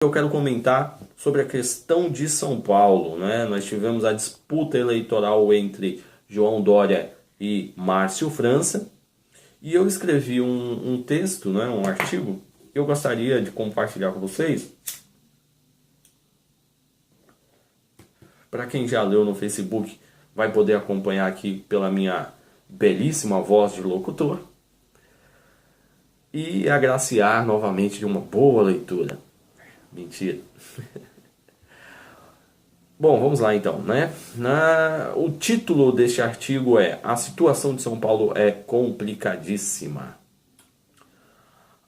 Eu quero comentar sobre a questão de São Paulo, né? Nós tivemos a disputa eleitoral entre João Dória e Márcio França, e eu escrevi um texto, né? Um artigo, que eu gostaria de compartilhar com vocês. Para quem já leu no Facebook, vai poder acompanhar aqui pela minha belíssima voz de locutor e agraciar novamente de uma boa leitura. Mentira. Bom, vamos lá então, né? O título deste artigo é: A situação de São Paulo é complicadíssima.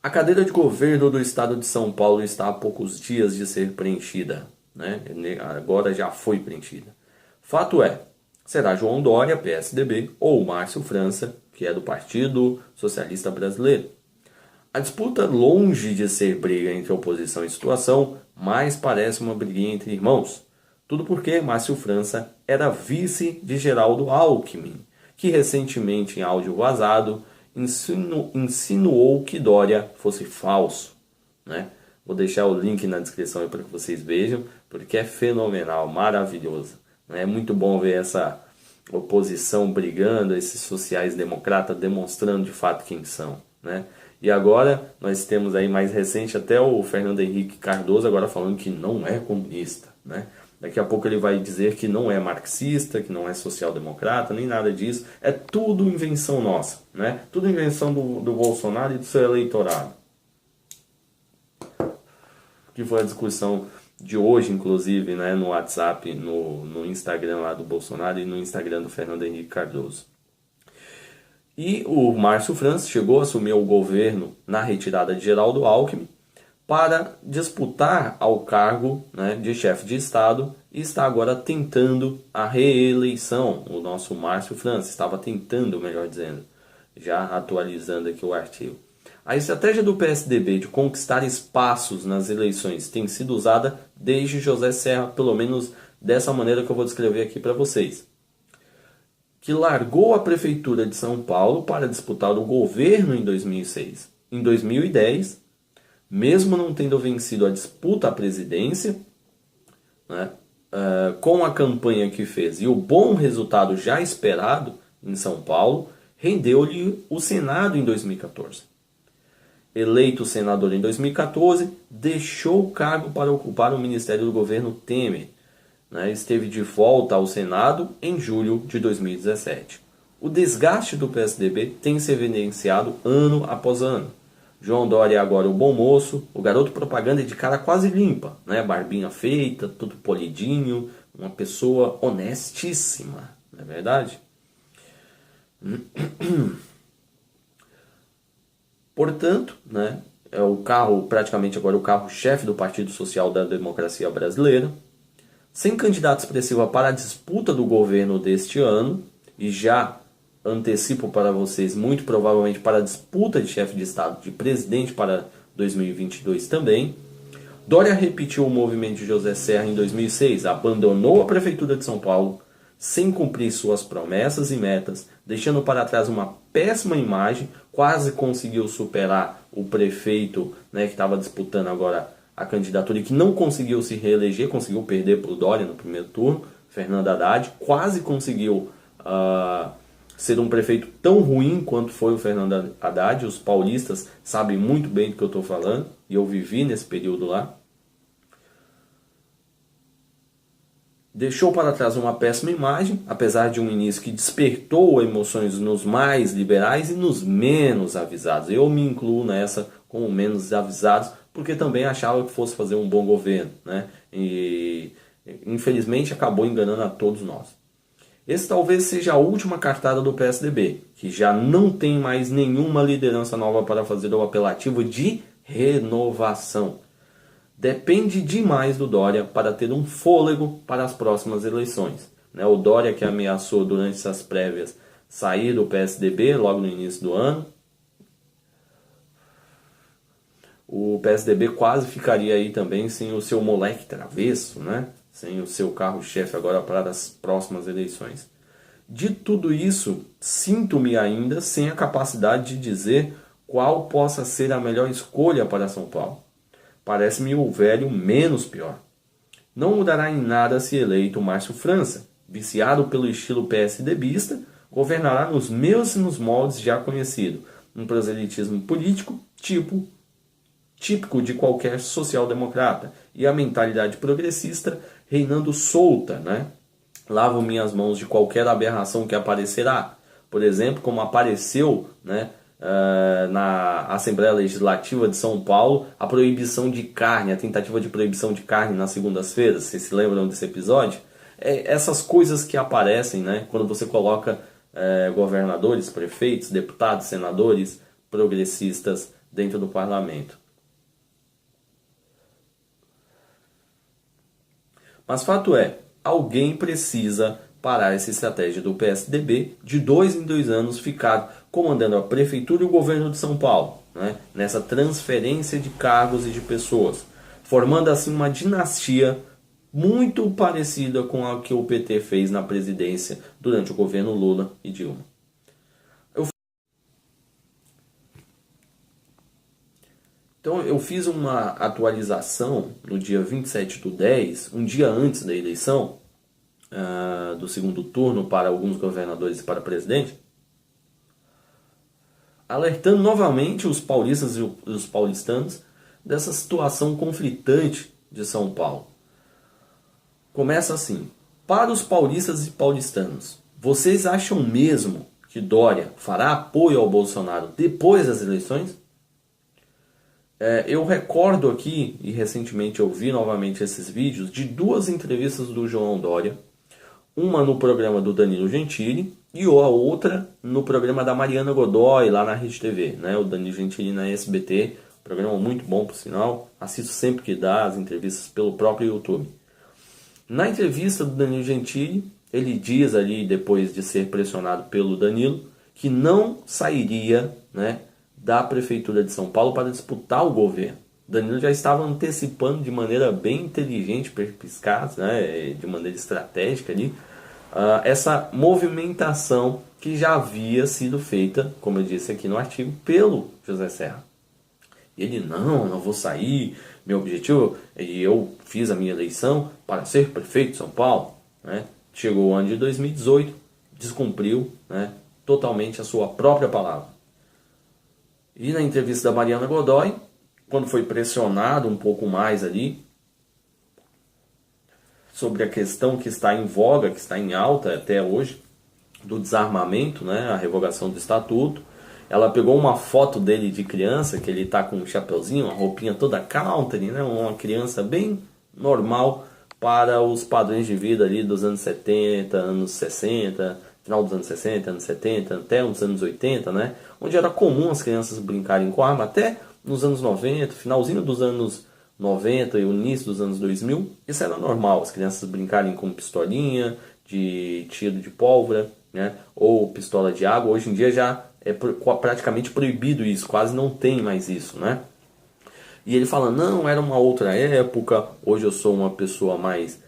A cadeira de governo do estado de São Paulo está há poucos dias de ser preenchida, né? Agora já foi preenchida. Fato é, será João Dória, PSDB, ou Márcio França, que é do Partido Socialista Brasileiro. A disputa, longe de ser briga entre oposição e situação, mais parece uma briguinha entre irmãos. Tudo porque Márcio França era vice de Geraldo Alckmin, que recentemente, em áudio vazado, insinuou que Dória fosse falso, né? Vou deixar o link na descrição para que vocês vejam, porque é fenomenal, maravilhoso. É muito bom ver essa oposição brigando, esses sociais-democratas demonstrando de fato quem são, né? E agora nós temos aí mais recente até o Fernando Henrique Cardoso agora falando que não é comunista, né? Daqui a pouco ele vai dizer que não é marxista, que não é social-democrata, nem nada disso. É tudo invenção nossa, né? Tudo invenção do Bolsonaro e do seu eleitorado. Que foi a discussão de hoje, inclusive, né, no WhatsApp, no Instagram lá do Bolsonaro e no Instagram do Fernando Henrique Cardoso. E o Márcio França chegou a assumir o governo na retirada de Geraldo Alckmin para disputar ao cargo, né, de chefe de Estado e está agora tentando a reeleição. O nosso Márcio França estava tentando, melhor dizendo, já atualizando aqui o artigo. A estratégia do PSDB de conquistar espaços nas eleições tem sido usada desde José Serra, pelo menos dessa maneira que eu vou descrever aqui para vocês, que largou a prefeitura de São Paulo para disputar o governo em 2006. Em 2010, mesmo não tendo vencido a disputa à presidência, né, com a campanha que fez e o bom resultado já esperado em São Paulo, rendeu-lhe o Senado em 2014. Eleito senador em 2014, deixou o cargo para ocupar o ministério do governo Temer. Esteve de volta ao Senado em julho de 2017. O desgaste do PSDB tem se evidenciado ano após ano. João Dória é agora o bom moço, o garoto propaganda de cara quase limpa, né? Barbinha feita, tudo polidinho, uma pessoa honestíssima, não é verdade? Portanto, né, é o carro, praticamente agora o carro-chefe do Partido Social da Democracia Brasileira, sem candidato expressivo para a disputa do governo deste ano, e já antecipo para vocês, muito provavelmente para a disputa de chefe de Estado, de presidente para 2022 também, Dória repetiu o movimento de José Serra em 2006, abandonou a Prefeitura de São Paulo, sem cumprir suas promessas e metas, deixando para trás uma péssima imagem, quase conseguiu superar o prefeito, né, que estava disputando agora a candidatura e que não conseguiu se reeleger, conseguiu perder para o Dória no primeiro turno, Fernando Haddad, quase conseguiu ser um prefeito tão ruim quanto foi o Fernando Haddad. Os paulistas sabem muito bem do que eu estou falando, e eu vivi nesse período lá. Deixou para trás uma péssima imagem, apesar de um início que despertou emoções nos mais liberais e nos menos avisados. Eu me incluo nessa como menos avisados, porque também achava que fosse fazer um bom governo, né? E infelizmente acabou enganando a todos nós. Esse talvez seja a última cartada do PSDB, que já não tem mais nenhuma liderança nova para fazer o apelativo de renovação. Depende demais do Dória para ter um fôlego para as próximas eleições. O Dória, que ameaçou durante essas prévias sair do PSDB logo no início do ano, o PSDB quase ficaria aí também sem o seu moleque travesso, né? Sem o seu carro-chefe agora para as próximas eleições. De tudo isso, sinto-me ainda sem a capacidade de dizer qual possa ser a melhor escolha para São Paulo. Parece-me o velho menos pior. Não mudará em nada se eleito Márcio França, viciado pelo estilo PSDBista, governará nos mesmos moldes já conhecido, um proselitismo político típico de qualquer social-democrata, e a mentalidade progressista reinando solta, né? Lavo minhas mãos de qualquer aberração que aparecerá. Por exemplo, como apareceu, né, na Assembleia Legislativa de São Paulo, a proibição de carne, a tentativa de proibição de carne nas segundas-feiras. Vocês se lembram desse episódio? Essas coisas que aparecem, né, quando você coloca governadores, prefeitos, deputados, senadores, progressistas dentro do parlamento. Mas fato é, alguém precisa parar essa estratégia do PSDB de 2 em 2 anos ficar comandando a prefeitura e o governo de São Paulo, né? Nessa transferência de cargos e de pessoas, formando assim uma dinastia muito parecida com a que o PT fez na presidência durante o governo Lula e Dilma. Então eu fiz uma atualização no dia 27/10, um dia antes da eleição, do segundo turno para alguns governadores e para presidente, alertando novamente os paulistas e os paulistanos dessa situação conflitante de São Paulo. Começa assim: para os paulistas e paulistanos, vocês acham mesmo que Dória fará apoio ao Bolsonaro depois das eleições? Eu recordo aqui, e recentemente eu vi novamente esses vídeos, de 2 entrevistas do João Dória, uma no programa do Danilo Gentili e a outra no programa da Mariana Godoy, lá na Rede TV, né? O Danilo Gentili na SBT, programa muito bom por sinal, assisto sempre que dá as entrevistas pelo próprio YouTube. Na entrevista do Danilo Gentili, ele diz ali, depois de ser pressionado pelo Danilo, que não sairia, né, da Prefeitura de São Paulo para disputar o governo. Danilo já estava antecipando de maneira bem inteligente, perspicaz, né, de maneira estratégica ali, essa movimentação que já havia sido feita, como eu disse aqui no artigo, pelo José Serra. Ele, não vou sair, meu objetivo, e eu fiz a minha eleição para ser prefeito de São Paulo, né? Chegou o ano de 2018, descumpriu, né, totalmente a sua própria palavra. E na entrevista da Mariana Godoy, quando foi pressionado um pouco mais ali sobre a questão que está em voga, que está em alta até hoje, do desarmamento, né, a revogação do estatuto, ela pegou uma foto dele de criança, que ele está com um chapeuzinho, uma roupinha toda country, né, uma criança bem normal para os padrões de vida ali dos anos 70, anos 60, final dos anos 60, anos 70, até os anos 80, né? Onde era comum as crianças brincarem com arma, até nos anos 90, finalzinho dos anos 90 e o início dos anos 2000, isso era normal, as crianças brincarem com pistolinha, de tiro de pólvora, né? Ou pistola de água. Hoje em dia já é praticamente proibido isso, quase não tem mais isso, né? E ele fala, não, era uma outra época, hoje eu sou uma pessoa mais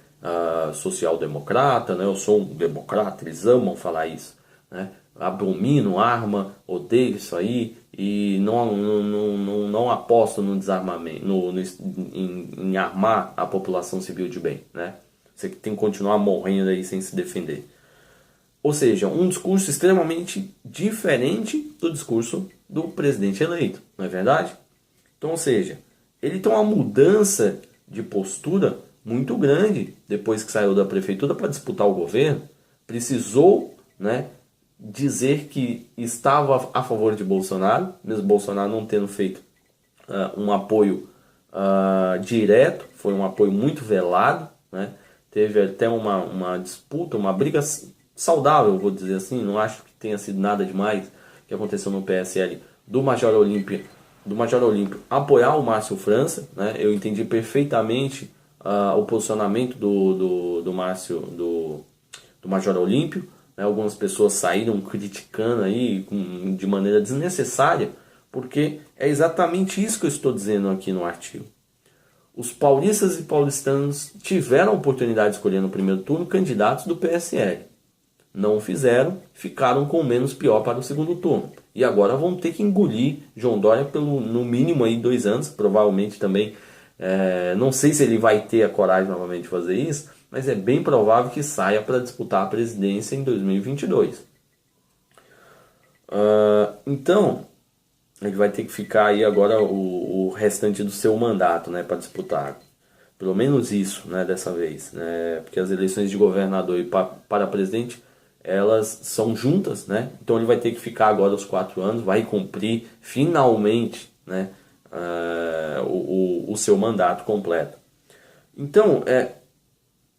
social-democrata, né? Eu sou um democrata, eles amam falar isso, né? Abomino arma, odeio isso aí e não aposto no desarmamento, em armar a população civil de bem, né? Você tem que continuar morrendo aí sem se defender. Ou seja, um discurso extremamente diferente do discurso do presidente eleito, não é verdade? Então, ou seja, ele tem uma mudança de postura muito grande depois que saiu da prefeitura para disputar o governo. Precisou, né, dizer que estava a favor de Bolsonaro, mesmo Bolsonaro não tendo feito um apoio direto, foi um apoio muito velado, né? Teve até uma disputa, uma briga saudável, vou dizer assim, não acho que tenha sido nada demais que aconteceu no PSL do Major Olímpio apoiar o Márcio França, né? Eu entendi perfeitamente o posicionamento do Major Olímpio, né? Algumas pessoas saíram criticando aí de maneira desnecessária, porque é exatamente isso que eu estou dizendo aqui no artigo. Os paulistas e paulistanos tiveram a oportunidade de escolher no primeiro turno candidatos do PSL. Não fizeram, ficaram com o menos pior para o segundo turno. E agora vão ter que engolir João Dória no mínimo aí 2 anos, provavelmente também Não sei se ele vai ter a coragem novamente de fazer isso, mas é bem provável que saia para disputar a presidência em 2022. Então, ele vai ter que ficar aí agora o restante do seu mandato, né, para disputar. Pelo menos isso, né, dessa vez. Né, porque as eleições de governador e para presidente, elas são juntas, né? Então ele vai ter que ficar agora os 4 anos, vai cumprir finalmente, né, o seu mandato completo. Então,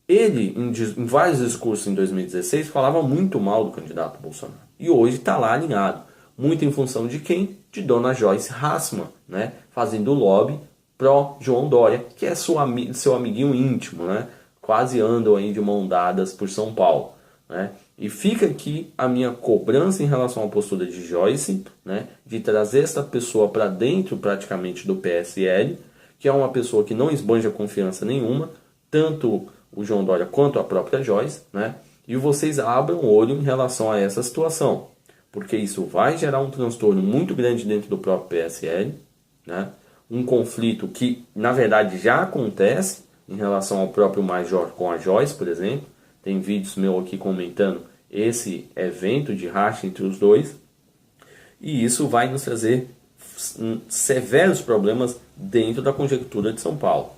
ele, em vários discursos em 2016, falava muito mal do candidato Bolsonaro. E hoje está lá alinhado. Muito em função de quem? De Dona Joyce Hasselmann, né? Fazendo lobby pró João Dória, que é seu amiguinho íntimo, né? Quase andam aí de mão dadas por São Paulo, né? E fica aqui a minha cobrança em relação à postura de Joyce, né? De trazer essa pessoa para dentro praticamente do PSL, que é uma pessoa que não esbanja confiança nenhuma, tanto o João Dória quanto a própria Joyce, né? E vocês abram o olho em relação a essa situação, porque isso vai gerar um transtorno muito grande dentro do próprio PSL, né? Um conflito que, na verdade, já acontece em relação ao próprio Major com a Joyce, por exemplo. Tem vídeos meu aqui comentando esse evento de racha entre os dois. E isso vai nos trazer severos problemas dentro da conjectura de São Paulo.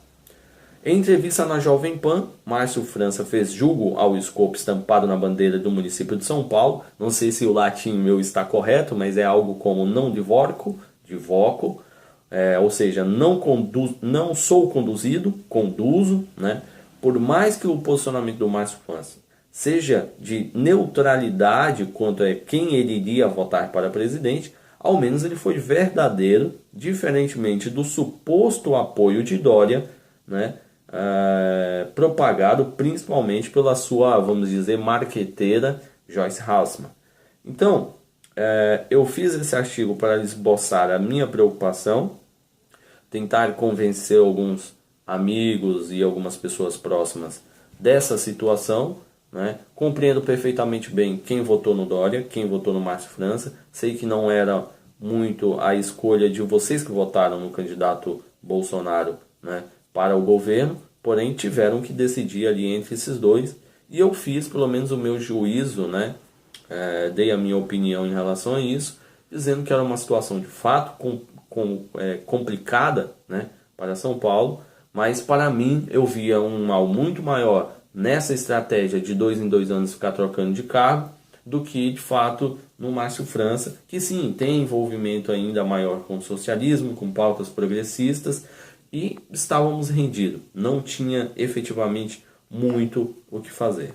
Em entrevista na Jovem Pan, Márcio França fez julgo ao escopo estampado na bandeira do município de São Paulo. Não sei se o latim meu está correto, mas é algo como não divoco, ou seja, não sou conduzido, conduzo, né? Por mais que o posicionamento do Márcio França seja de neutralidade quanto a quem ele iria votar para presidente, ao menos ele foi verdadeiro, diferentemente do suposto apoio de Dória, né? Propagado principalmente pela sua, vamos dizer, marqueteira Joyce Hasselmann. Então, eu fiz esse artigo para esboçar a minha preocupação, tentar convencer alguns amigos e algumas pessoas próximas dessa situação, né? Compreendo perfeitamente bem quem votou no Dória, quem votou no Márcio França. Sei que não era muito a escolha de vocês que votaram no candidato Bolsonaro, né, para o governo, porém tiveram que decidir ali entre esses dois, e eu fiz pelo menos o meu juízo, né? Dei a minha opinião em relação a isso, dizendo que era uma situação de fato complicada, né, para São Paulo, mas para mim eu via um mal muito maior nessa estratégia de 2 em 2 anos ficar trocando de cargo, do que de fato no Márcio França, que sim, tem envolvimento ainda maior com o socialismo, com pautas progressistas, e estávamos rendidos, não tinha efetivamente muito o que fazer.